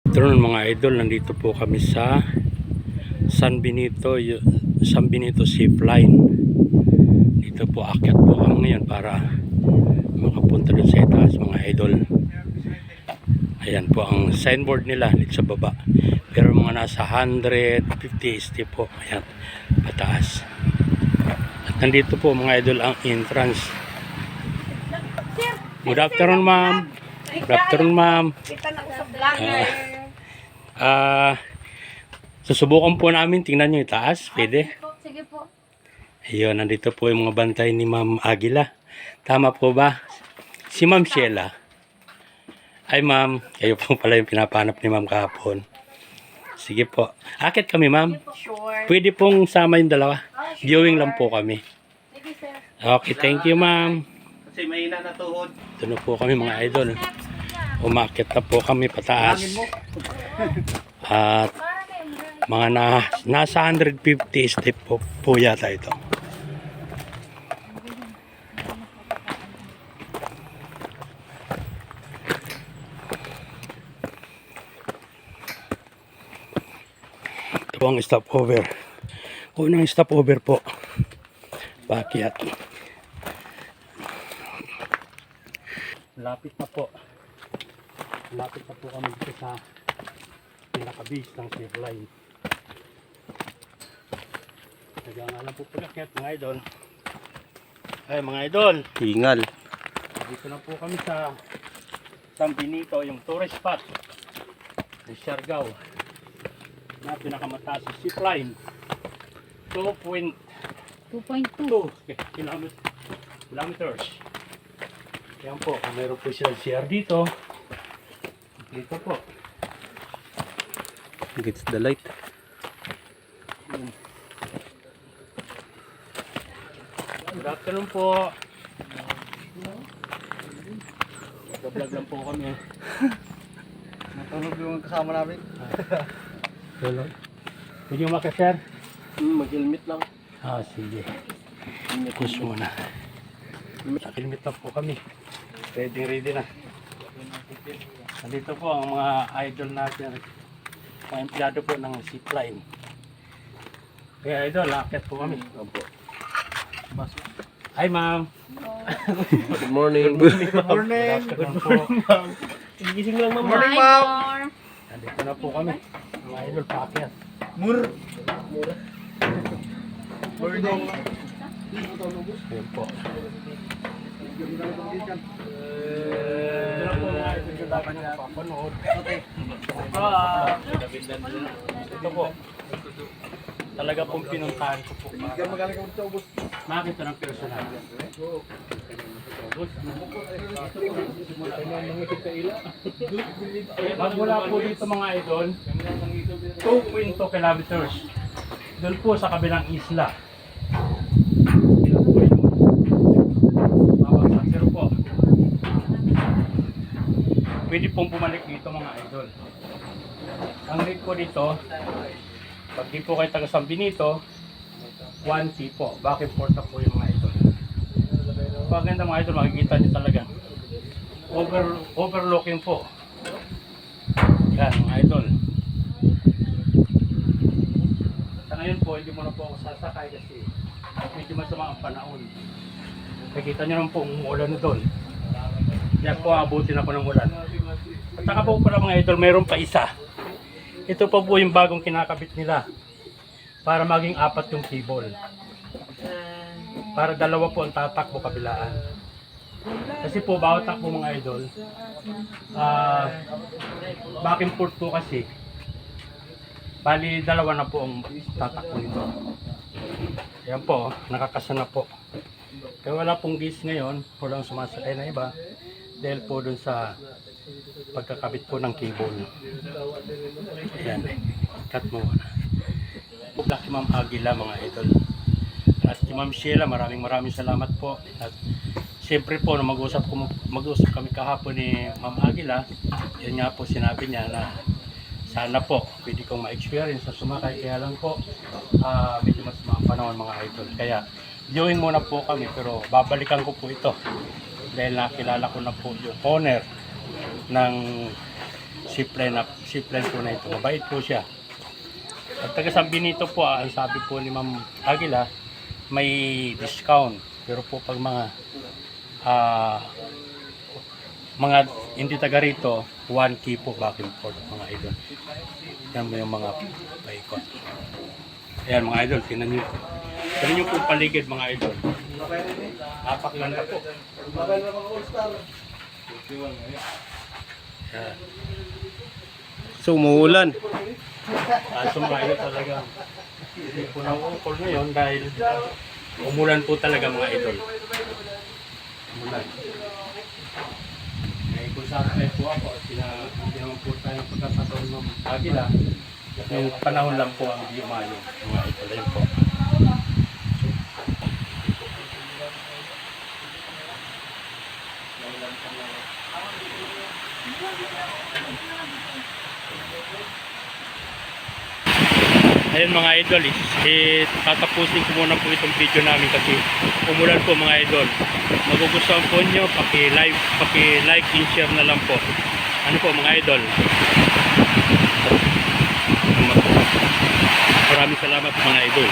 Afternoon mga idol, nandito po kami sa San Benito Zipline. Dito po akyat po kami ngayon para makapunta dun sa itaas mga idol. Ayan po ang signboard nila dito sa baba. Pero mga nasa 150 step po. Ayan, pataas. At nandito po mga idol ang entrance. Good afternoon ma'am. Good afternoon ma'am. Susubukan po namin, tingnan nyo itaas, pwede? Sige po. Ayun, nandito po yung mga bantay ni Ma'am Aguila. Tama po ba? Si Ma'am Sheila. Ay ma'am, kayo po pala yung pinapanap ni Ma'am kahapon. Sige po. Akit kami ma'am. Sure. Pwede pong sama yung dalawa. Viewing lang po kami. Sige, sir. Okay, thank you ma'am. Kasi mahina na tuhod. Ito na po kami mga idol. Umakit na po kami pataas. At mga nasa 150 step po yata ito. Ito po ang stopover. Unang stopover po. Paakyat. Lapit na po. Lapit na po kami dito sa pinaka-base ng zipline. Nag-aangalan po pag-akyat mga idol. Ay mga idol, Hingal. dito na po kami sa San Benito, yung tourist spot ng Siargao na pinakamataas sa zipline. 2.2 kilometers. Yan po, kung mayroon po siya CR dito. Dito po. Gets the light. Good afternoon po. Nag-vlog lang po kami. Natulog yung kasama namin. Hello. Pwede yung makasir? Mag-helmet lang. Sige. Push muna. Nakilmit na po kami. Ready na. Nandito po ang mga idol natin. Mga empleyado po ng zipline. Kaya idol, akit po kami. Opo. Hi ma'am. Good morning. Good morning. Good afternoon po. Gising lang ma'am. Morning, ma'am. Nandito na po kami. Mga idol, paakyat. Morning. Ayan po. Ito na po mga idol yung dapat niya papanood. Ito po. Talaga pong pinuntahan ko po. Makita ng personal. Magmula po dito mga idol, 2.2 kilometers. Doon po sa kabilang isla. Pero po, pwede pong bumalik dito mga idol. Ang rate po dito, pag di po kayo taga San Benito, 1T po. Back and forth na po yung mga idol. Pag ganda mga idol, makikita nyo talaga. Overlooking po. Yan mga idol. Sa ngayon po, hindi mo na po ako sasakay kasi medyo masama ang panahon. Nakikita nyo naman po umuulan na doon. Yan po, abutin ako ng ulan. At saka po pala mga idol, mayroon pa isa. Ito pa po yung bagong kinakabit nila para maging 4 yung cable. Para 2 po ang tatakbo kabilaan. Kasi po bawat takbo mga idol, back and forth po kasi. Bali 2 na po ang tatakbo nito. Ayan po, nakakasa na po. Kaya wala pong gis ngayon, walang sumasakay na iba dahil po dun sa pagkakabit po ng cable. Ayan, cut mo muna. Si Ma'am Aguila mga idol. At si Ma'am Sheila, maraming salamat po. At siyempre po, mag-usap kami kahapon ni Ma'am Aguila, yun nga po sinabi niya na sana po pwede kong ma-experience sa sumakay, kaya lang po medyo mas mga panahon mga idol. Kaya viewing muna po kami, pero babalikan ko po ito dahil nakilala ko na po yung owner ng zipline po na ito. Mabait po siya. At taga San Benito po, ang sabi po ni Ma'am Aguila, may discount. Pero po pag mga hindi taga rito, 1K po back and forth mga idol. Yan mo yung mga paikot. Ayan mga idol, tingnan nyo. Tingnan nyo po yung paligid mga idol. Napakaganda po. Yan. So, umuulan. Kaso mga idol talaga, hindi po nauukol ngayon dahil umulan po talaga mga idol. Umulan. Eh, kung sa akin po ako, hindi naman po tayo pagkakataon ng Agila, yung panahon lang po ang di umayo mga idol. Ayun po. Ayun mga idol, tatapusin ko muna po itong video namin kasi umulan po mga idol. Magugustuhan po nyo, paki-like and share na lang po. Ano po mga idol? Maraming salamat mga idol.